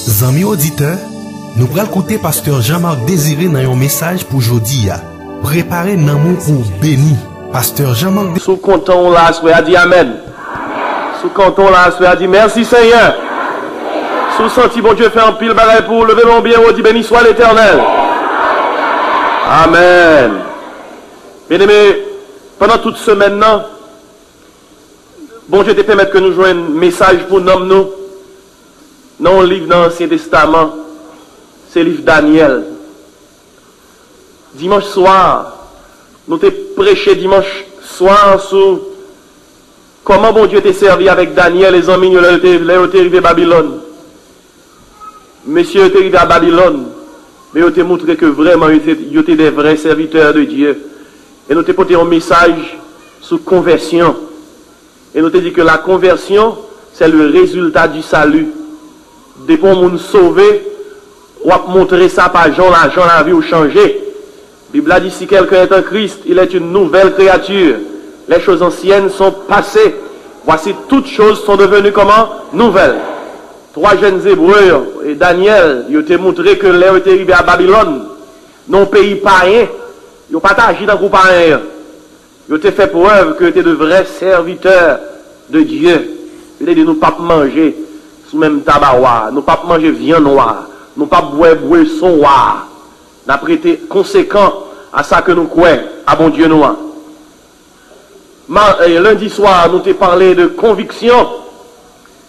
Zami auditeur, nous pral écouter pasteur Jean-Marc Désiré dans un message pour jodi a. Préparez nan moun pour béni. Pasteur Jean-Marc Sous canton là, soit dit amen. Sous canton là, soit dit merci Seigneur. Sous senti bon Dieu fait un pile bagaille pour lever mon bien, on dit béni soit l'Éternel. Amen. Bien-aimés, pendant toute semaine là, bon Dieu te permet que nous jouions un message pour nous. Dans le livre dans l'Ancien Testament, c'est le livre Daniel. Dimanche soir, nous t'ai prêché dimanche soir sur comment bon Dieu t'a servi avec Daniel, les amis, ils ont arrivé à Babylone. Monsieur est arrivé à Babylone, mais ils ont montré que vraiment, ils étaient des vrais serviteurs de Dieu. Et nous t'ai porté un message sur conversion. Et nous t'ai dit que la conversion, c'est le résultat du salut. Dès qu'on nous sauver, on va montrer ça par Jean, la vie ou changer. La Bible a dit si quelqu'un est en Christ, il est une nouvelle créature. Les choses anciennes sont passées. Voici toutes choses sont devenues comment? Nouvelles. 3 jeunes Hébreux et Daniel, ils ont montré que l'air était arrivé à Babylone, non pays païen. Ils n'ont pas agi dans le groupe païen. Ils ont fait preuve que étaient de vrais serviteurs de Dieu. Ils ont dit nous ne pas manger sous même tabac, nous ne pas manger viande noire, nous ne pas boire boisson noire. Nous avons été conséquents à ça que nous croyons, à bon Dieu nous. Lundi soir, nous t'ai parlé de conviction.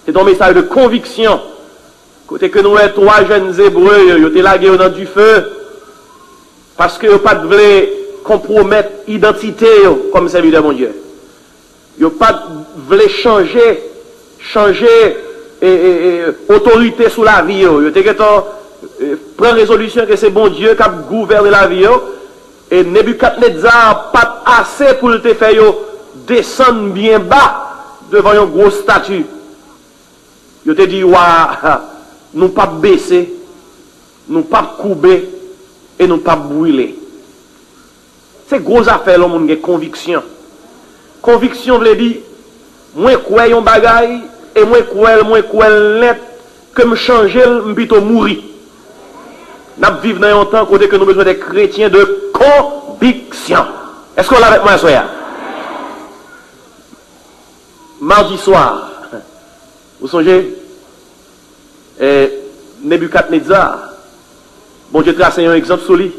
C'est un message de conviction. Côté que nous, les 3 jeunes Hébreux, ils ont été lagués dans du feu. Parce qu'ils n'ont pas voulu compromettre l'identité comme serviteur de mon Dieu. Ils n'ont pas voulu changer autorité sous la vie. Ils ont prendre résolution que c'est bon Dieu qui a gouverné la vie. Et Nebuchadnezzar pas assez pour te faire descendre bien bas devant une grosse statue. Il te dit, nous pas baisser, nous pas couper et nous pas brûler. C'est grosse affaire, l'homme a conviction. Conviction veut dire, moi crois un bagaille et moi crois net que me changer, me plutôt mourir. Nous vivons dans un temps côté que nous avons besoin des chrétiens de conviction. Est-ce qu'on l'a avec moi, soya? Mardi soir, vous songez, Nebuchadnezzar, bon Dieu trace un exemple sur lui.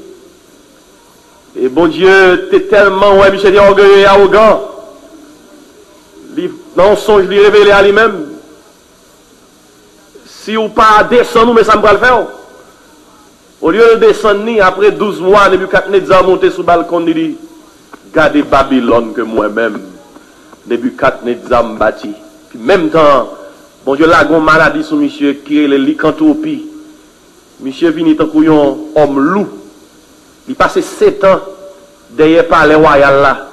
Et bon Dieu, t'es tellement, ouais, Michel, orgueilleux et arrogant. Dans le songe, il révélé à lui-même. Si ou pas descendre, mais ça me va le faire. Au lieu de descendre, après 12 mois, Nebuchadnezzar monté sur le balcon, il dit, gardez Babylone que moi-même, Nebuchadnezzar me bâti. Puis même temps, bon Dieu, là, il y a une maladie sur monsieur qui est le lycanthropie. Monsieur vient tant qu'il un homme loup. Il passe 7 ans derrière par les royales là.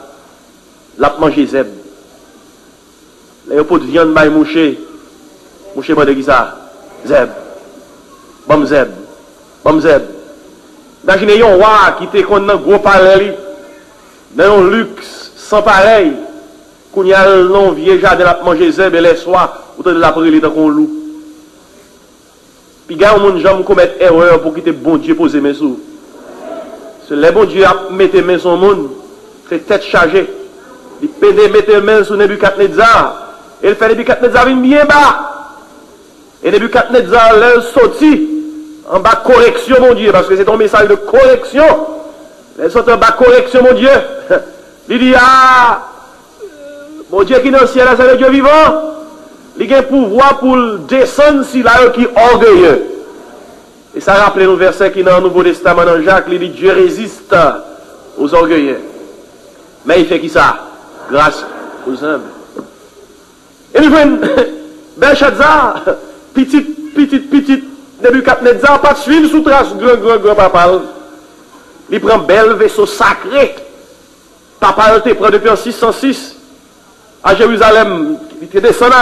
L'a mangé zeb. Là, il y a un pot de viande, il mouché. Mouché, moi, de qui ça? Zeb. Bon zeb. Bon zeb. Imaginez un roi qui était dans un gros palais, dans un luxe sans pareil. Quand il y a un long vieux jardin à manger zeb et les soirs, autant de la prairie dans un loup. Puis il y a un monde qui commet erreur pour quitter bon Dieu poser mes sous. Les bon Dieu a mis les mains sur le monde, c'est tête chargée. Il peut mettre les mains sur Nebuchadnezzar. Et il fait Nebuchadnezzar bien bas. Et Nebuchadnezzar l'a sorti en bas correction, mon Dieu, parce que c'est un message de correction. Il sorti en bas correction, mon Dieu. Il dit, mon Dieu qui est dans le ciel, c'est le Dieu vivant. Il a un pouvoir pour descendre si là qui est orgueilleux. Et ça rappelle le verset qui est dans le Nouveau Testament dans Jacques, il dit Dieu résiste aux orgueilleux. Mais il fait qui ça? Grâce aux humbles. Et il fait Belshazzar, petit Nebuchadnezzar, pas de suivre sous trace grand papa. Il prend bel vaisseau sacré. Papa te prend depuis en 606 à Jérusalem, il te descend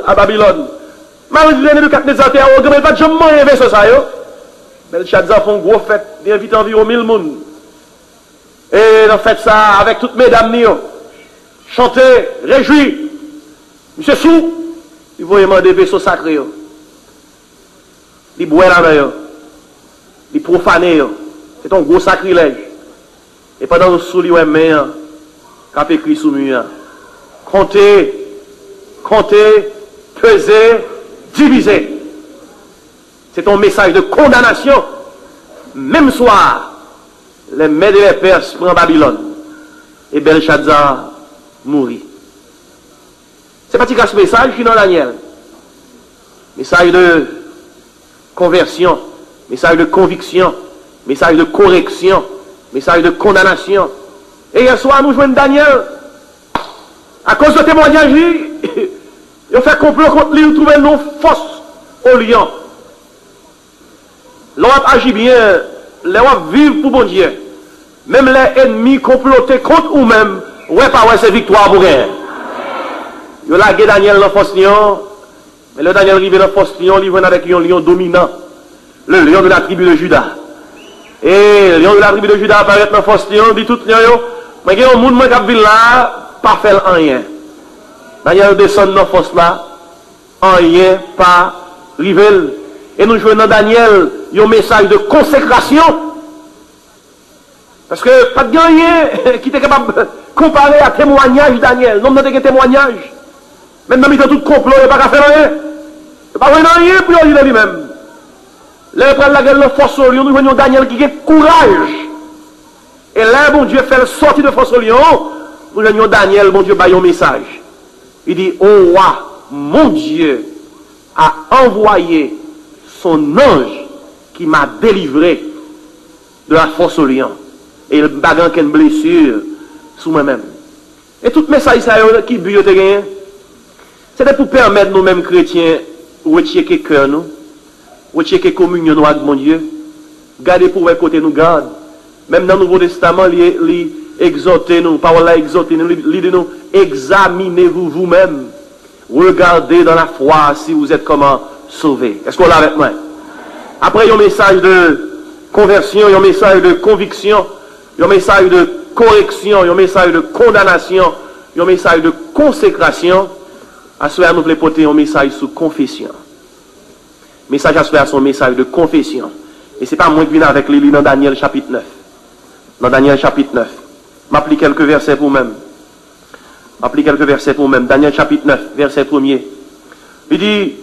à Babylone. Mais Nebuchadnezzar était arrogant, mais il va jamais manger un vaisseau ça. Belshazzar fait une grosse fête, il invite environ 1000 personnes. Et en fait ça avec toutes mesdames, chanter, réjouir. Monsieur Sou, il va demander vaisseau sacré. il boit la main, il profaner, c'est un gros sacrilège. Et pendant que sous lui, main, qu'a écrit sous mur, comptez, peser, diviser. C'est un message de condamnation. Même soir, les Mèdes et les Perses prennent Babylone. Et Belshazzar mourit. C'est pas ce message qui est dans Daniel. Message de conversion, message de conviction, message de correction, message de condamnation. Et hier soir, nous jouons Daniel. À cause de témoignage, il a fait complot contre lui, il trouve nos forces au lion. L'on agit bien, l'on vivre pour bon Dieu. Même les ennemis complotés contre eux-mêmes, ouais, pas ouais, c'est victoire pour eux. Il a lagué Daniel dans la force lion, mais le Daniel arrive dans la force lion, il vient avec un lion dominant, le lion de la tribu de Juda. Et le lion de la tribu de Juda apparaît dans la force lion, dit tout lion, mais il y a un monde qui vit là, pas fait rien. Daniel descend dans la force là, rien, pas rivel. Et nous jouons dans Daniel, il y a un message de consécration. Parce que pas de rien qui était capable de comparer à témoignage Daniel. Non, non, témoignage. Même dans tout complot, il n'y a pas qu'à faire rien. Il n'y a pas rien pour lui lui-même. Là, il prend la gueule de force au lion, nous voyons Daniel qui a courage. Et là, bon Dieu fait le sortir de force au lion. Nous voyons Daniel, bon Dieu, baille un message. Il dit, oh roi, mon Dieu a envoyé son ange qui m'a délivré de la force au lion. Et il bagan qu'une blessure sous moi-même. Et tout message qui bute gagné, c'était pour permettre nous-mêmes chrétiens retirer cœur nous, retirer communion nous avec mon Dieu, garder pour côté nous garde. Même dans le Nouveau Testament, il exhorte nous, parole là exhorte nous, il dit nous, examinez-vous vous-même, regardez dans la foi si vous êtes comment sauvé. Est-ce qu'on l'a avec moi? Après, il y a un message de conversion, il y a un message de conviction, il y a un message de correction, il y a un message de condamnation, il y a un message de consécration. À cela, nous voulons porter un message sur confession. Message à cela, c'est un message de confession. Et ce n'est pas moi qui viens avec les dans Daniel chapitre 9. Dans Daniel chapitre 9. M'applique quelques versets pour même. Daniel chapitre 9, verset 1er. Il dit,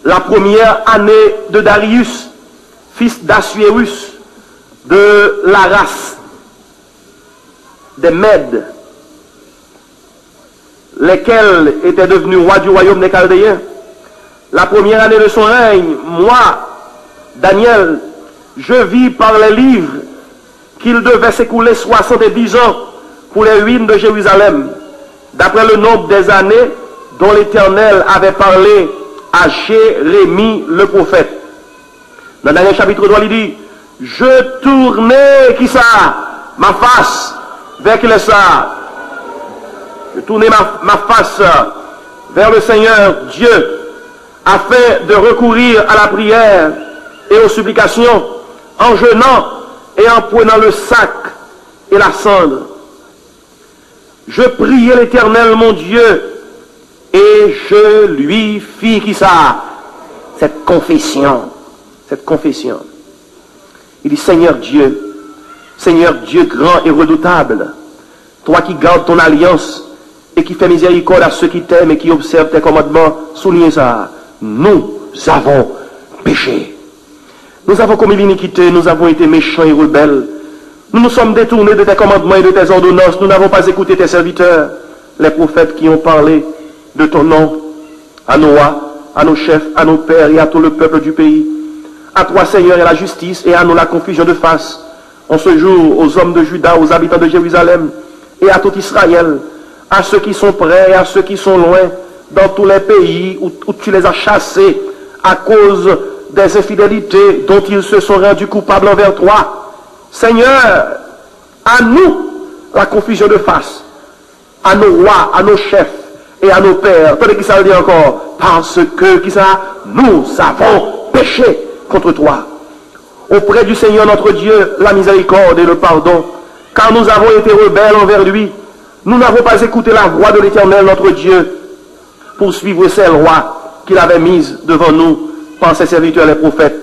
la première année de Darius, fils d'Assuérus, de la race des Mèdes, lesquels étaient devenus rois du royaume des Chaldéens. La première année de son règne, moi, Daniel, je vis par les livres qu'il devait s'écouler 70 ans pour les ruines de Jérusalem, d'après le nombre des années dont l'Éternel avait parlé à Jérémie le prophète. Dans le dernier chapitre 3, il dit, je tournais, qui ça? Ma face, vers qui est ça? Je tournais ma face vers le Seigneur Dieu, afin de recourir à la prière et aux supplications, en jeûnant et en prenant le sac et la cendre. Je priais l'Éternel mon Dieu, et je lui fis qui ça? Cette confession. Il dit, Seigneur Dieu grand et redoutable, toi qui gardes ton alliance et qui fais miséricorde à ceux qui t'aiment et qui observent tes commandements, soulignez ça, nous avons péché. Nous avons commis l'iniquité, nous avons été méchants et rebelles. Nous nous sommes détournés de tes commandements et de tes ordonnances. Nous n'avons pas écouté tes serviteurs, les prophètes qui ont parlé de ton nom à nos rois, à nos chefs, à nos pères et à tout le peuple du pays. À toi, Seigneur, est la justice et à nous la confusion de face. En ce jour, aux hommes de Juda, aux habitants de Jérusalem et à tout Israël, à ceux qui sont près et à ceux qui sont loin, dans tous les pays où tu les as chassés à cause des infidélités dont ils se sont rendus coupables envers toi. Seigneur, à nous la confusion de face, à nos rois, à nos chefs et à nos pères. Attendez qui ça veut dire encore? Parce que, qui ça? Nous avons péché contre toi. Auprès du Seigneur notre Dieu, la miséricorde et le pardon, car nous avons été rebelles envers lui. Nous n'avons pas écouté la voix de l'Éternel notre Dieu pour suivre ces lois qu'il avait mises devant nous par ses serviteurs les prophètes.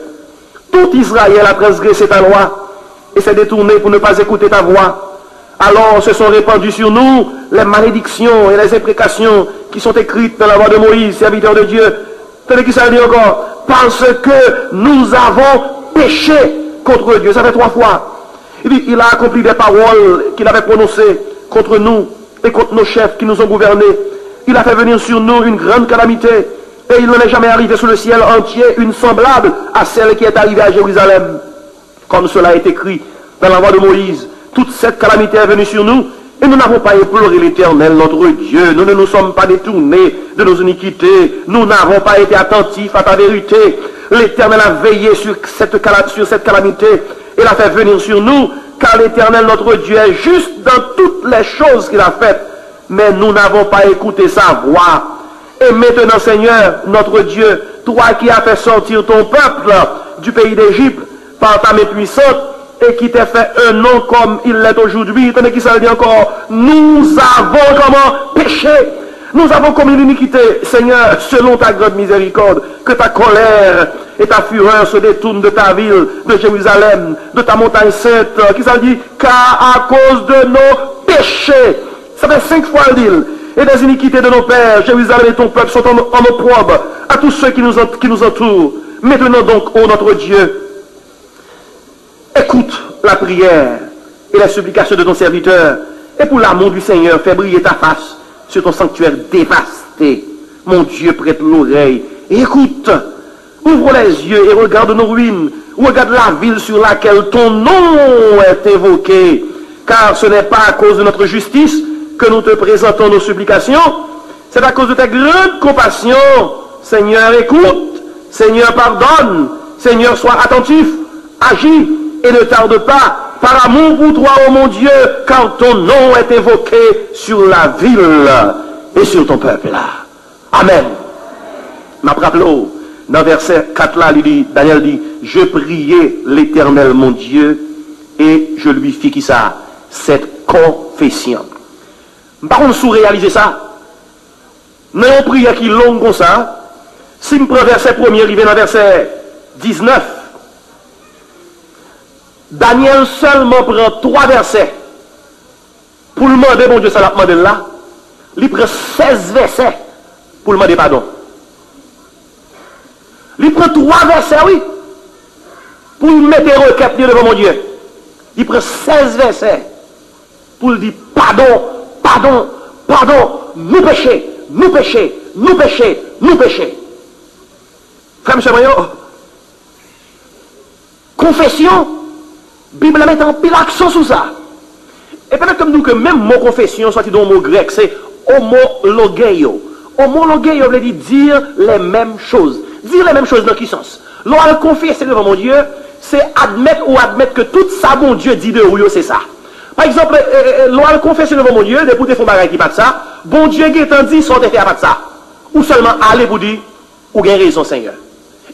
Tout Israël a transgressé ta loi et s'est détourné pour ne pas écouter ta voix. Alors se sont répandues sur nous les malédictions et les imprécations qui sont écrites dans la loi de Moïse, serviteur de Dieu. Tenez qui ça dit encore? Parce que nous avons péché contre Dieu. Ça fait 3 fois. Il a accompli des paroles qu'il avait prononcées contre nous et contre nos chefs qui nous ont gouvernés. Il a fait venir sur nous une grande calamité. Et il n'en est jamais arrivé sous le ciel entier une semblable à celle qui est arrivée à Jérusalem. Comme cela est écrit dans la loi de Moïse, toute cette calamité est venue sur nous et nous n'avons pas éploré l'Éternel, notre Dieu. Nous ne nous sommes pas détournés de nos iniquités. Nous n'avons pas été attentifs à ta vérité. L'Éternel a veillé sur cette calamité et l'a fait venir sur nous, car l'Éternel, notre Dieu, est juste dans toutes les choses qu'il a faites. Mais nous n'avons pas écouté sa voix. Et maintenant, Seigneur, notre Dieu, toi qui as fait sortir ton peuple du pays d'Égypte par ta main puissante et qui t'a fait un nom comme il l'est aujourd'hui, tenez qui ça dit encore, nous avons comment péché, nous avons commis l'iniquité, Seigneur, selon ta grande miséricorde, que ta colère et ta fureur se détournent de ta ville, de Jérusalem, de ta montagne sainte, qui ça dit, car à cause de nos péchés, ça fait 5 fois le dit, et des iniquités de nos pères, Jérusalem et ton peuple sont en opprobre à tous ceux qui nous entourent. Maintenant donc, ô notre Dieu, écoute la prière et la supplication de ton serviteur, et pour l'amour du Seigneur, fais briller ta face sur ton sanctuaire dévasté. Mon Dieu, prête l'oreille et écoute. Ouvre les yeux et regarde nos ruines. Regarde la ville sur laquelle ton nom est évoqué. Car ce n'est pas à cause de notre justice que nous te présentons nos supplications, c'est à cause de ta grande compassion. Seigneur, écoute. Seigneur, pardonne. Seigneur, sois attentif. Agis et ne tarde pas. Par amour pour toi, ô mon Dieu, car ton nom est évoqué sur la ville et sur ton peuple. Amen. Ma rappelé, dans verset 4 là, Daniel dit, je priais l'Éternel mon Dieu et je lui fis qui ça? Cette confession. Par contre, sous réaliser ça, dans une prière qui est longue comme ça, si je prends verset 1er, arrivé dans verset 19, Daniel seulement prend 3 versets pour le demander, bon Dieu, ça l'a demandé là. Il prend 16 versets pour le demander pardon. Il prend 3 versets, oui, pour le mettre requête devant mon Dieu. Il prend 16 versets pour lui dire pardon, pardon, pardon, nous péchés, nous péchés, nous péchés, nous péchés. Frère M. Maillot, confession, Bible met en pile accent sur ça. Et peut-être comme nous que même mon confession, soit dans le mot grec, c'est homologeio. Homologeio veut dire les mêmes choses. Dire les mêmes choses dans quel sens? Lorsqu'on confesse devant mon Dieu, c'est admettre ou admettre que tout ça, mon Dieu dit de oui, c'est ça. Par exemple, lorsqu'on confesse devant mon Dieu, pour te faire un bagage qui pas de ça, bon Dieu qui est dit, soit faire pas de ça. Ou seulement aller pour dire, ou gain raison, Seigneur.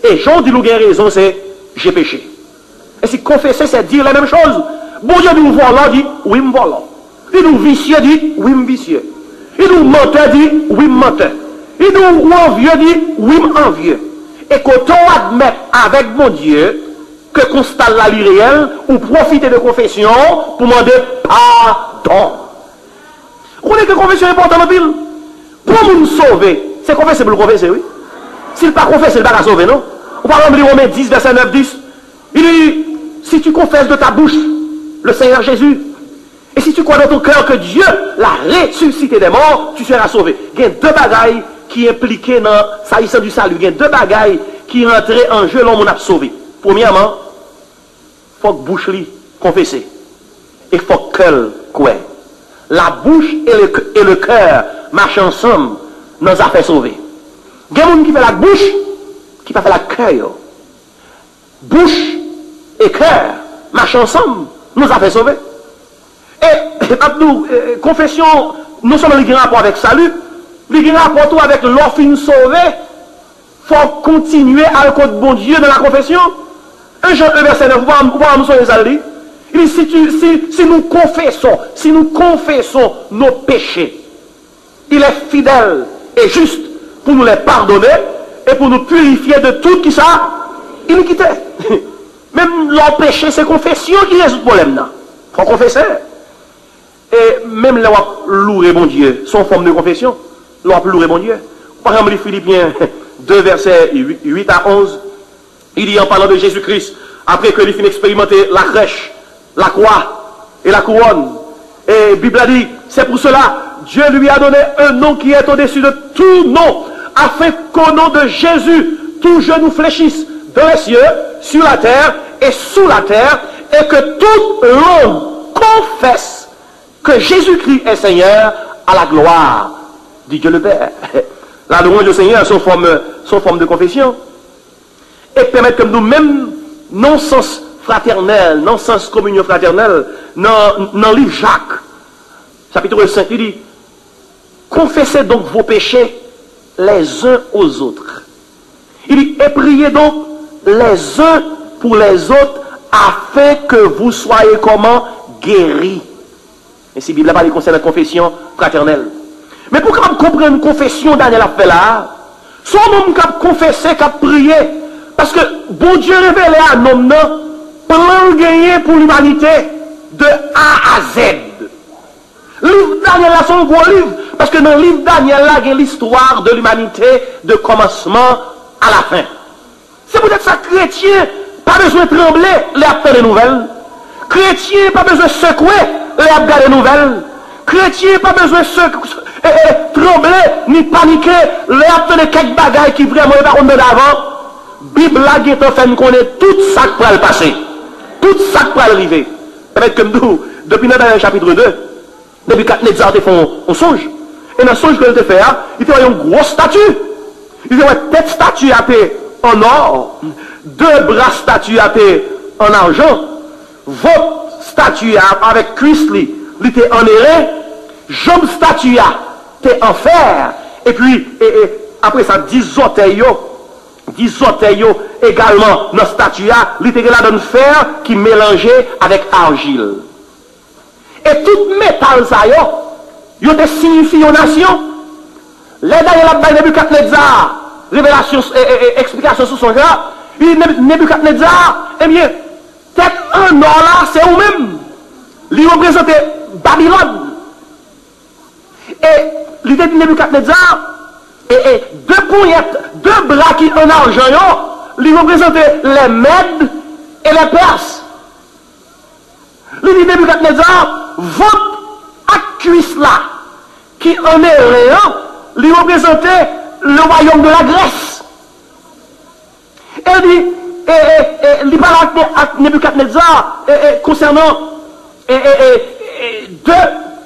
Et Jean dit, ou gain raison, c'est j'ai péché. Et si confesser, c'est dire la même chose. Bon Dieu dit, nous voilà, dit, oui, me voilà. Il nous vicieux, dit, oui, me vicieux. Il nous menteur, dit, oui, me menteur. Il nous envieux, dit, oui, me envieux. Et quand on admet avec mon Dieu que constate la vie réelle, ou profiter de confession pour demander pardon. Vous voyez que confession est importante en pile? Pour nous sauver, c'est confesser pour le confesser, oui. S'il pas confesser, il ne va pas sauver, non? On va rendre Romains 10, verset 9, 10. Il dit, si tu confesses de ta bouche le Seigneur Jésus, et si tu crois dans ton cœur que Dieu l'a ressuscité des morts, tu seras sauvé. Il y a 2 bagailles qui impliquent dans s'agissant du salut. Il y a 2 bagailles qui rentrent en jeu l'homme a sauvé. Premièrement, il faut que bouche lui confesse. Et il faut que cœur croit. La bouche et le cœur marchent ensemble dans les affaires sauvées. Il y a des gens qui fait la bouche, qui ne fait la cœur. Bouche et cœur marchent ensemble, nous avons sauvé. Et confession, non seulement il y a un rapport avec salut, il y a un rapport avec l'orphine sauvé. Il faut continuer à côté de bon Dieu dans la confession. 1 Jean 1, verset 9, vous nous sommes il dit, si nous confessons nos péchés, il est fidèle et juste pour nous les pardonner et pour nous purifier de tout qui ça, iniquité. Même leur péché, c'est confession qui résout le problème là. Faut confesser. Et même là, on louer bon Dieu, son forme de confession, on peut louer bon Dieu. Par exemple, les Philippiens 2, versets 8 à 11, il dit en parlant de Jésus-Christ, après que lui finit expérimenter la crèche, la croix et la couronne. Et la Bible a dit, c'est pour cela, Dieu lui a donné un nom qui est au-dessus de tout nom, afin qu'au nom de Jésus, tout genou fléchisse dans les cieux, sur la terre et sous la terre, et que toute langue confesse que Jésus-Christ est Seigneur à la gloire du Dieu le Père. La louange du Seigneur, son forme de confession, et permettre que nous-mêmes, non sens fraternel, non sens communion fraternelle, dans le livre Jacques, chapitre 5, il dit, confessez donc vos péchés les uns aux autres. Il dit, et priez donc les uns pour les autres, afin que vous soyez comment guéris. Et si la Bible parle concerne la confession fraternelle. Mais pour qu'on comprenne une confession Daniel a fait là, son homme qui a confessé, qui a prié, parce que bon Dieu révélé à un homme, plan gagné pour l'humanité de A à Z. Le livre Daniel là, c'est un gros livre, parce que dans le livre Daniel là, il y a l'histoire de l'humanité de commencement à la fin. C'est peut-être ça, chrétien, pas besoin de trembler, les apprendre des nouvelles. Chrétien, pas besoin de secouer, les apprendre des nouvelles. Chrétien, pas besoin de trembler, ni paniquer, les apprendre quelques bagailles qui vraiment ne pas d'avant. Bible là, qui est en train de connaître tout ça qui va le passer. Tout ça qui va arriver. Peut-être comme nous, depuis le chapitre 2, depuis 4 Nebuchadnezzar te font un songe. Et dans le songe que je te fais, il te voit une grosse statue. Il te voit tête statue à en or, 2 bras statue à en argent, votre statue avec cuisse, il était en airain, jambe statue t'es en fer, et puis après ça, 10 orteils également dans la statue, il était là dans le fer qui mélangeait avec argile. Et tout métal, ça, il a signifié aux nations. Les d'ailleurs, la Nebuchadnezzar, révélation, explication sur son genre, il Nebuchadnezzar, eh bien, tête en or là, c'est vous-même. Il représentait Babylone. Et l'idée de Nebuchadnezzar, et 2 poignettes, 2 bras qui en argent, il représentait les Mèdes et les Perses. L'idée de Nebuchadnezzar, votre cuisse là, qui en est réel, il représentait le royaume de la Grèce. Et il dit, il parle à Nebuchadnezzar concernant 2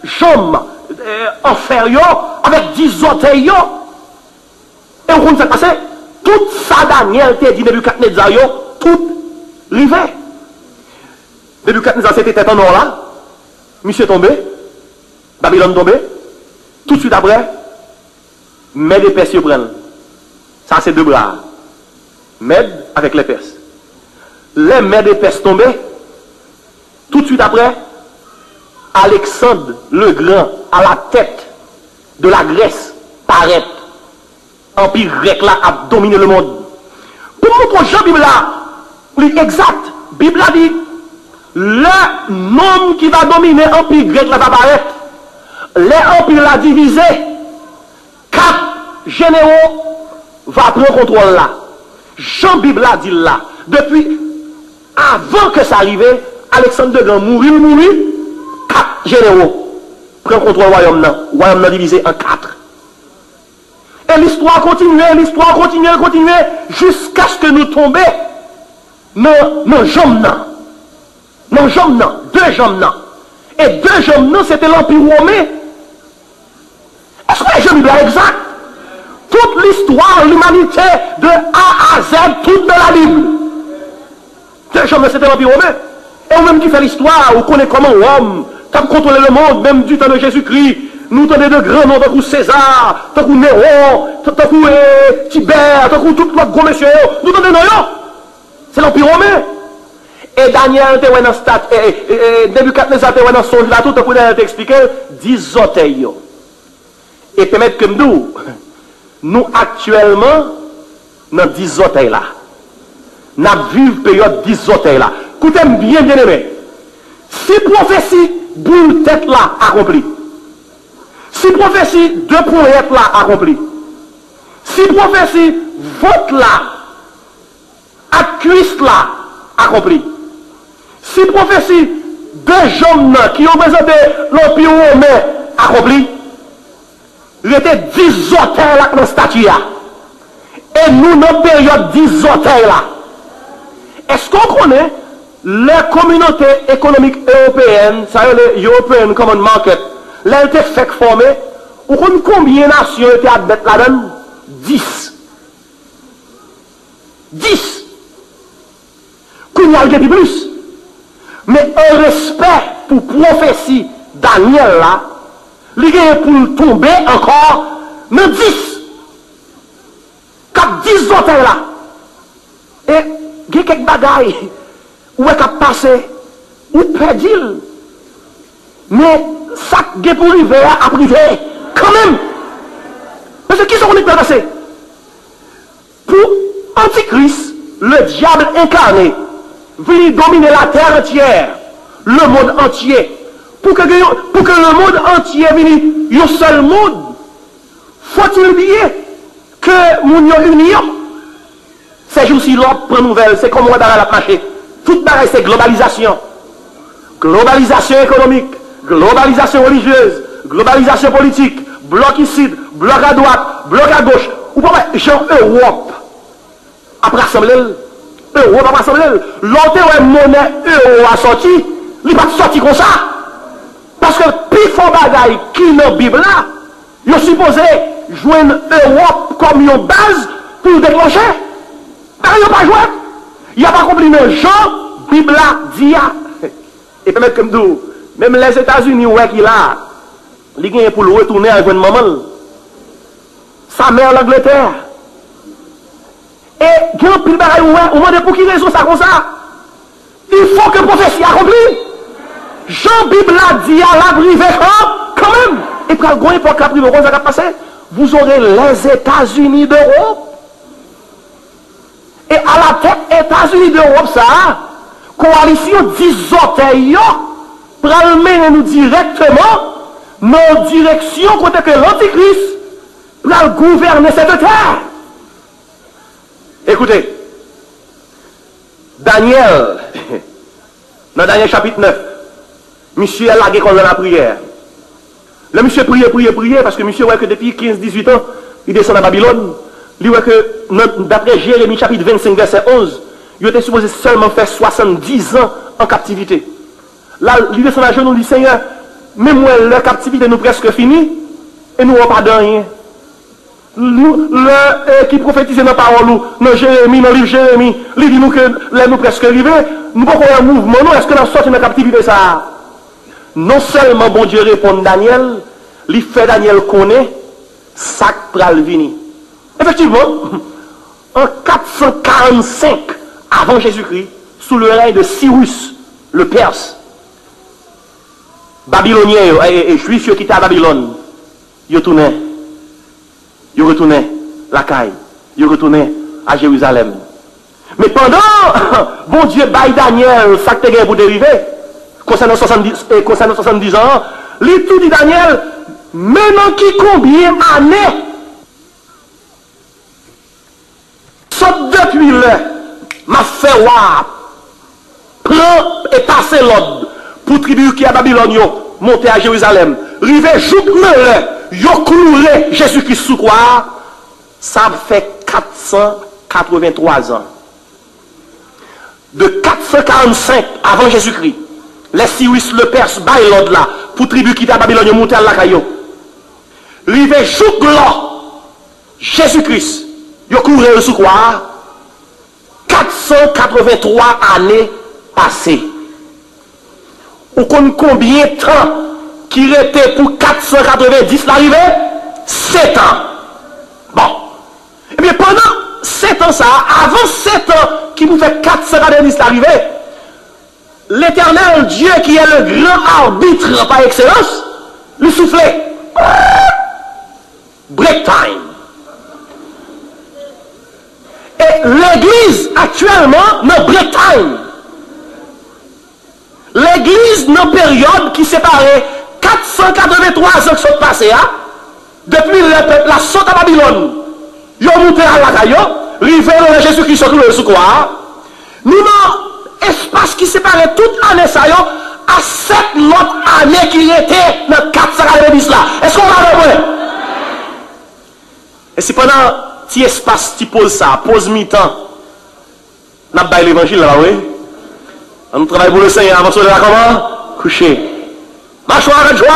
jambes inférieures avec 10 orteils. Et on s'est passé, tout ça Daniel t'a dit Nebuchadnezzar, tout rivé. Nebuchadnezzar c'était tête en or là, monsieur tombé, Babylone tombé, tout de suite après, Mède et Perse prennent. Ça c'est 2 bras. Mède avec les Perses. Les Mèdes et Perses tombés, tout de suite après, Alexandre le Grand à la tête de la Grèce paraît. Empire grec là a dominé le monde. Pour montrer Jean Bible là, oui, exact, Bible a dit, le nom qui va dominer l'empire grec là va apparaître. L'empire là divisé, 4 généraux vont prendre contrôle là. Jean Bible a dit là, depuis avant que ça arrive, Alexandre le Grand mourit, 4 généraux prennent contrôle du royaume divisé en 4. Et l'histoire continue, jusqu'à ce que nous tombions dans jambes. Dans jambes, 2 jambes. Et 2 jambes, c'était l'Empire romain. Est-ce que les gens sont exacts? Toute l'histoire, l'humanité, de A à Z, toute dans la Bible. 2 jambes, c'était l'Empire romain. Et on même qui fait l'histoire, on connaît comment Rome, qui a contrôlé le monde, même du temps de Jésus-Christ. Nous tenons de grands noms, tant que César, tant que Néron, tant que Tibère, tant que tout notre gros monsieur. Nous tenons de noms. C'est l'Empire romain. Et Daniel était dans stat, Nebuchadnezzar était dans songe là, tout le monde a expliqué 10 orteils. Et permettre que nous actuellement, dans 10 orteils là. N'a vivre période 10 orteils là. Écoutez bien bien aimé. Si prophétie boule tête là accomplie. Si prophétie 2 poètes là accomplie. Si prophétie vote là à Christ là accompli. Si prophétie 2 jeunes qui ont présenté l'empire romain accompli. Il était 10 orteils là dans la statue. Et nous, dans la période 10 orteils là, est-ce qu'on connaît les communautés économiques européennes, ça y est, les European Common Market, là, elles étaient fait formées, ou combien de nations étaient à mettre là-dedans? 10. 10. Qu'on y a le plus. Mais un respect pour prophétie Daniel là, il est pour tomber encore dans 10. Cap 10 hôtels là. Et il y a quelques bagailles où est cap passé, ou perdu. Mais ça qui est pour arriver à priver, quand même. Parce que qui sont les passés? Pour Antichrist, le diable incarné, vient dominer la terre entière, le monde entier. Pour que le monde entier vienne un seul monde, faut-il oublier que nous sommes unis? Ces jours-ci, l'autre prend nouvelle, c'est comme on va la marcher. Tout pareil, c'est globalisation. Globalisation économique, globalisation religieuse, globalisation politique, bloc ici, bloc à droite, bloc à gauche. Ou pas, genre Europe. Après assembler, Europe après assembler. L'autre est monnaie euro a sorti, il va sorti comme ça. Parce que plus fort bagaille qui est dans la Bible là, il est supposé joindre Europe comme une base pour déclencher. Il n'y a pas joué. Il n'y a pas compris le Jean, Bible là, dit. Et puis comme tout, même les États-Unis, ouais, qui là, ils gagnent pour le retourner avec une maman. Sa mère l'Angleterre. Et il y a un pile bagaille, ouais, on demande pour qui raison ça comme ça. Il faut que la prophétie accomplie. Jean Bible a dit à la privé quand même. Et puis, quand il faut que la privé va passer, vous aurez les États-Unis d'Europe. Et à la tête États-Unis d'Europe, ça, coalition 10 orteils, pour mener nous directement nos directions côté que l'Antichrist pour gouverner cette terre. Écoutez, Daniel, dans Daniel chapitre 9, monsieur a largué comme dans la prière. Le monsieur priait, parce que monsieur voit que depuis 15-18 ans, il descend à Babylone. Il voit que, d'après Jérémie chapitre 25, verset 11, il était supposé seulement faire 70 ans en captivité. Là, il descend à genoux, il dit, Seigneur, même moi, la captivité nous presque finie, et nous n'avons pas de rien. Qui prophétise dans la parole, dans Jérémie, dans le livre Jérémie, il dit nous que là nous presque arrivés, nous avons un mouvement, nous, est-ce que nous sortons de la captivité ça? Non seulement bon Dieu répond Daniel, il fait Daniel connaît, ça pral vini. Effectivement, en 445 avant Jésus-Christ, sous le règne de Cyrus, le Perse, Babyloniens et Juifs qui étaient à Babylone, ils retournaient la caille, ils retournaient à Jérusalem. Mais pendant, bon Dieu, bail Daniel, ça que tu pour dériver, concernant 70 ans, il tout dit Daniel, maintenant qui combien d'années, sauf depuis là, m'a fait voir, prend et passer l'ordre pour tribu qui à Babylone, monter à Jérusalem, river jour yo cloué Jésus-Christ sous quoi, ça fait 483 ans. De 445 avant Jésus-Christ, les Cyrus le Perse bail l'ordre là, pour tribu qui à Babylone, monter à la caillou. River jour Jésus-Christ, yo couru sous quoi, 483 années passées. Ou combien de temps qui était pour 490 l'arrivée? 7 ans. Bon. Et bien pendant 7 ans ça, avant 7 ans qui vous fait 490 l'arrivée, l'Éternel Dieu qui est le grand arbitre par excellence, lui soufflait. Break time. Et l'église actuellement dans break time. L'église dans période qui séparait 483 ans qui sont passés, depuis le peuple la saute à Babylone. Ils ont monté à la caillou, rivé dans Jésus-Christ sur le soukoir. Nous avons espace qui séparait toute année ça à 7 autres années qui étaient dans 490 là. Est-ce qu'on va le voir? Et si pendant petit espace, tu poses ça, pose mi-temps, n'a pas l'évangile là, oui? On travaille pour le Seigneur, avant de là comment? Coucher. Marchons avec joie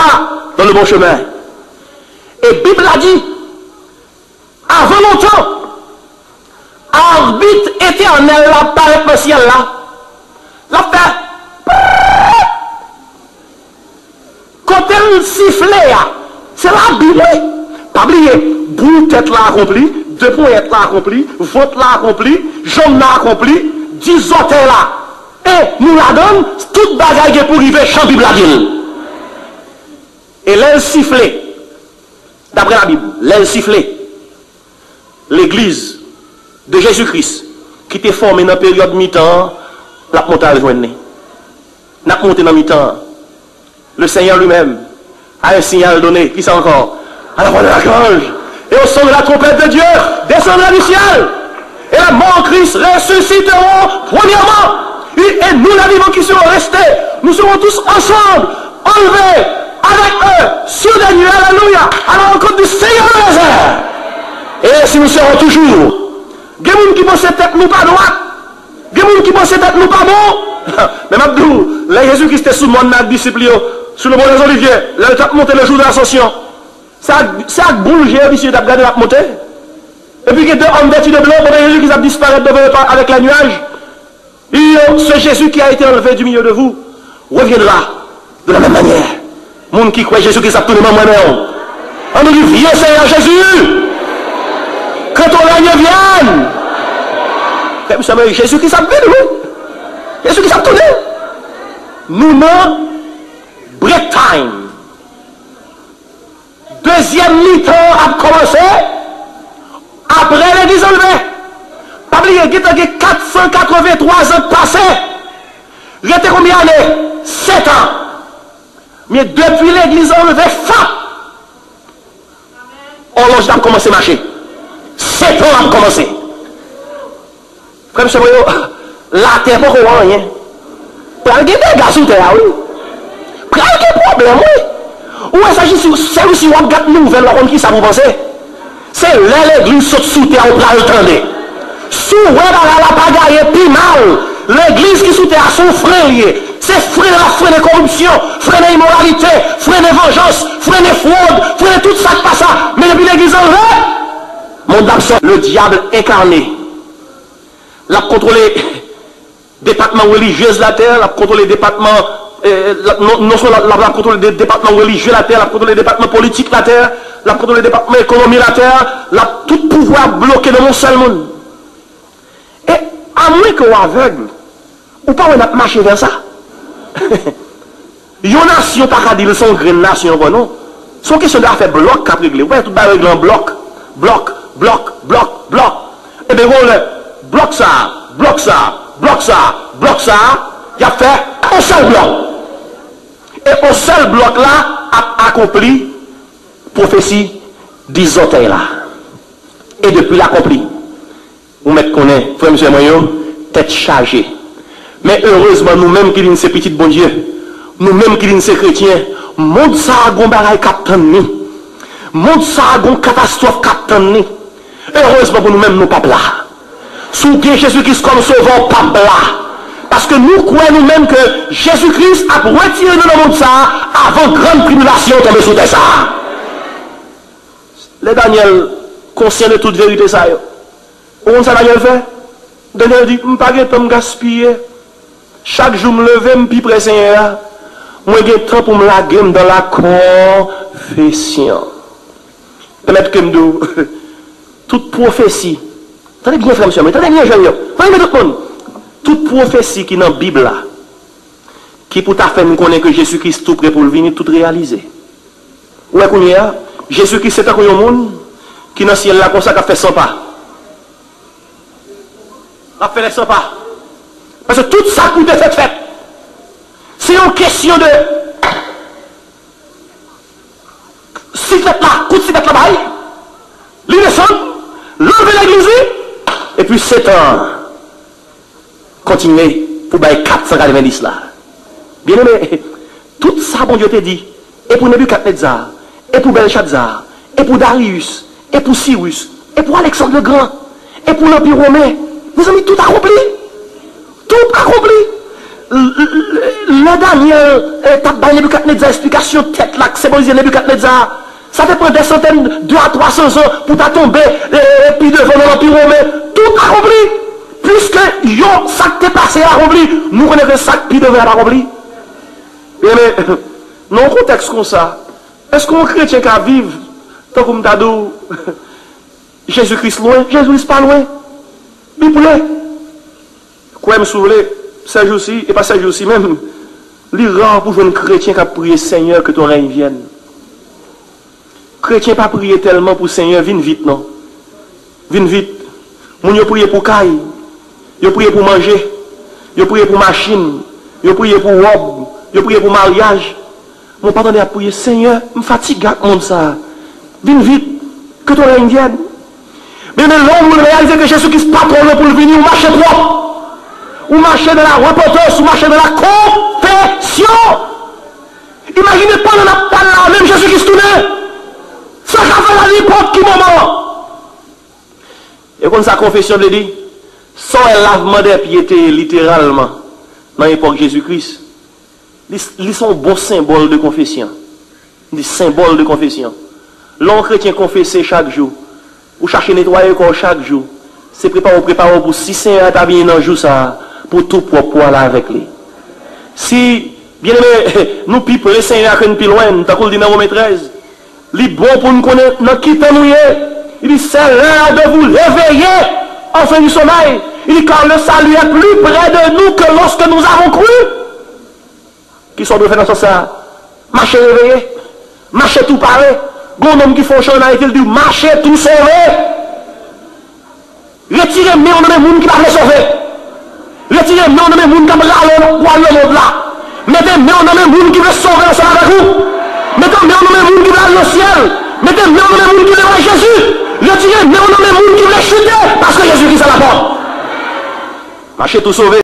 dans le bon chemin. Et la Bible a dit, avant longtemps, arbitre éternel là, paraît dans le ciel là. La fait. Quand elle siffle, c'est la Bible. Pas oublier, bout tête là accompli, 2 points là accompli, vote là accompli, jambe là accompli, 10 autres là. Et nous la donne, toute bagaille pour arriver champ Bible la ville. Et l'aile sifflée, d'après la Bible, l'aile sifflée, l'église de Jésus-Christ, qui était formée dans la période mi-temps, la montée à rejoindre. N'a monté dans mi-temps. Le Seigneur lui-même a un signal donné. Qui c'est encore? À la voix de l'archange. Et au son de la trompette de Dieu, descendra du ciel. Et la mort en Christ ressusciteront premièrement. Et nous, la vivants qui serons restés, nous serons tous ensemble, enlevés avec eux, sur des nuées, alléluia, à la rencontre du Seigneur des airs. Et si nous serons toujours, il y a des gens qui pensent tête nous pas droite, il y a des gens qui pensent tête nous pas bon. Mais Abdou, là Jésus-Christ était sous le monde de disciples, sur le mont des Oliviers, là il a monté le jour de l'ascension. C'est un boule, j'ai ici, il a regardé la montée. Et puis il y a 2 hommes vêtus de blanc, pendant Jésus qui a disparu avec la nuage. Et ce Jésus qui a été enlevé du milieu de vous reviendra de la même manière. Monde qui croit Jésus qui s'appelle moi-même. On nous dit, viens Seigneur Jésus. Quand ton règne vienne. Jésus qui s'appelle nous. Jésus qui s'appelle nous. Nous non break time. Deuxième mi-temps a commencé. Après l'église enlevée. Pas oublier, il y a 483 ans passés. Il y a combien d'années? 7 ans. Mais depuis l'église enlevée, horloge a commencé à marcher. 7 ans a commencé. Frère M. Boyo, la terre n'est pas rien. Il y a des gars sous terre, oui. Il y a des problèmes, oui. Ou est-ce que c'est aussi une gâte nouvelle, qui ça vous pensez? C'est là l'église saute sous terre, on va le tendre. Sous la pagaille plus mal. L'église qui sous terre sont frères. C'est freiner la corruption, freiner l'immoralité, freiner vengeance, freiner fraude, freiner tout ça qui passe. Mais depuis l'église en vrai, mon absent, le diable incarné, l'a contrôlé département religieux de la terre, l'a contrôlé département, non seulement l'a contrôlé des départements religieux de la terre, l'a contrôlé département politique de la terre, l'a contrôlé département économie de la terre, l'a tout pouvoir bloqué dans mon seul monde. Et à moins que vous aveugle, ou pas on a marché vers ça. Une nation, pas dire son grande nation, non. Son question de faire bloc cap réglé. Vous voyez tout le règle en bloc. Bloc, bloc, bloc, bloc. Et bien, vous bloc ça, bloc ça, bloc ça, bloc ça. Il a fait un seul bloc. Et un seul bloc là a accompli prophétie des hôtels là. Et depuis l'accompli, vous mettez qu'on est, frère M. Moyo, tête chargée. Mais heureusement, nous-mêmes qui sommes ces petits bon Dieu, nous-mêmes qui sommes ces chrétiens, monde ça a un bagaille captain ni. Monde ça a une catastrophe captain ni. Heureusement pour nous-mêmes, nous pas là. Sous Jésus-Christ comme sauveur, pas là. Parce que nous croyons nous-mêmes que Jésus-Christ a retiré dans le monde ça avant grande tribulation tomber sous terre ça. Les Daniel, conscient de toute vérité ça. Où ça Daniel fait? Daniel dit, je ne vais pas me gaspiller. Chaque jour, je me lève, je me prie Seigneur. Moi, j'ai temps pour me laguer dans la confession. Permettez que je me dise, toute prophétie, tenez bien, frère, monsieur, mais tenez bien, jeune, voyez tout le monde. Toute prophétie qui est dans la Bible, là, qui pour ta faire nous connaît que Jésus-Christ tout prêt pour le venir, tout réaliser. Où est-ce qu'on y est? Jésus-Christ, c'est un monde qui dans le ciel là, comme ça, qui a fait 100 pas. la fait les 100 pas. Parce que tout ça coûte fait fait. C'est une question de si fait là, coup de si fait là-bas, lui descend, lever l'église, et puis 7 ans, continuer pour bailler 490 là. Bien aimé, tout ça, bon Dieu te dit, et pour Nebuchadnezzar, et pour Belshazzar, et pour Darius, et pour Cyrus, et pour Alexandre le Grand, et pour l'Empire romain, mes amis, tout accompli. Tout accompli. Le dernier, t'as Nebuchadnezzar, explication tête là, que c'est bon, Nebuchadnezzar. Ça fait prendre des centaines, 200 à 300 ans pour t'as tombé, et puis devant l'Empire romain. Tout accompli. Puisque yo, ça qui t'est passé accompli, nous connaissons ça qui devait être accompli. Mais, dans un contexte comme ça, est-ce qu'un chrétien qui vivre, tant comme t'as dit, Jésus-Christ loin, Jésus-Christ pas loin. Il plaît. Quoi me soulever, ces jours-ci, et pas ces jours-ci même, les rend pour jouer un chrétien qui a prié Seigneur que ton règne vienne. Chrétien pas prier tellement pour Seigneur, viens vite, non. Viens vite. Moun yo prié pour caille, yo prié pour manger, yo prié pour machine, yo prié pour robe, yo prié pour mariage. Mon pardon à prier, Seigneur, me fatigue avec monde ça. Viens vite, que ton règne vienne. Mais l'homme réalise que Jésus-Christ pas trop pour venir, ou marcher trop. Ou marcher de la repentance, ou marcher de la confession. Imaginez pas dans la parole, même Jésus-Christ tourné. Ça va faire à n'importe qui moment. Et comme sa confession le dit, sans un lavement des pieds littéralement, dans l'époque Jésus-Christ, ils sont bons symboles de confession. Des symboles de confession. L'homme chrétien confessé chaque jour, ou chercher nettoyer le corps chaque jour, c'est préparer pour si Seigneur t'a bien dans jour ça, pour tout propre là avec lui. Si, bien aimé, nous pipons le Seigneur qui nous plus loin, t'as qu'on dit dans Romains 13, il est bon pour nous connaître dans qui nous il dit c'est l'heure de vous réveiller en fin du sommeil. Il dit car le salut est plus près de nous que lorsque nous avons cru. Qui sont de faire dans ça? Marcher réveillé, marcher tout paré. Bon homme qui fonctionne avec il dit marcher tout sauvé. Retirez mais on a des gens qui va les sauver. Retirez mais on a des gens qui va râler pour aller au là. Mettez mais on a des gens qui veulent sauver ensemble avec vous. Mettez mais on a des gens qui veulent aller au ciel. Mettez mais on a des gens qui veulent aller Jésus. Retirez mais on a des gens qui veulent chuter parce que Jésus-Christ à la porte. Marcher tout sauvé.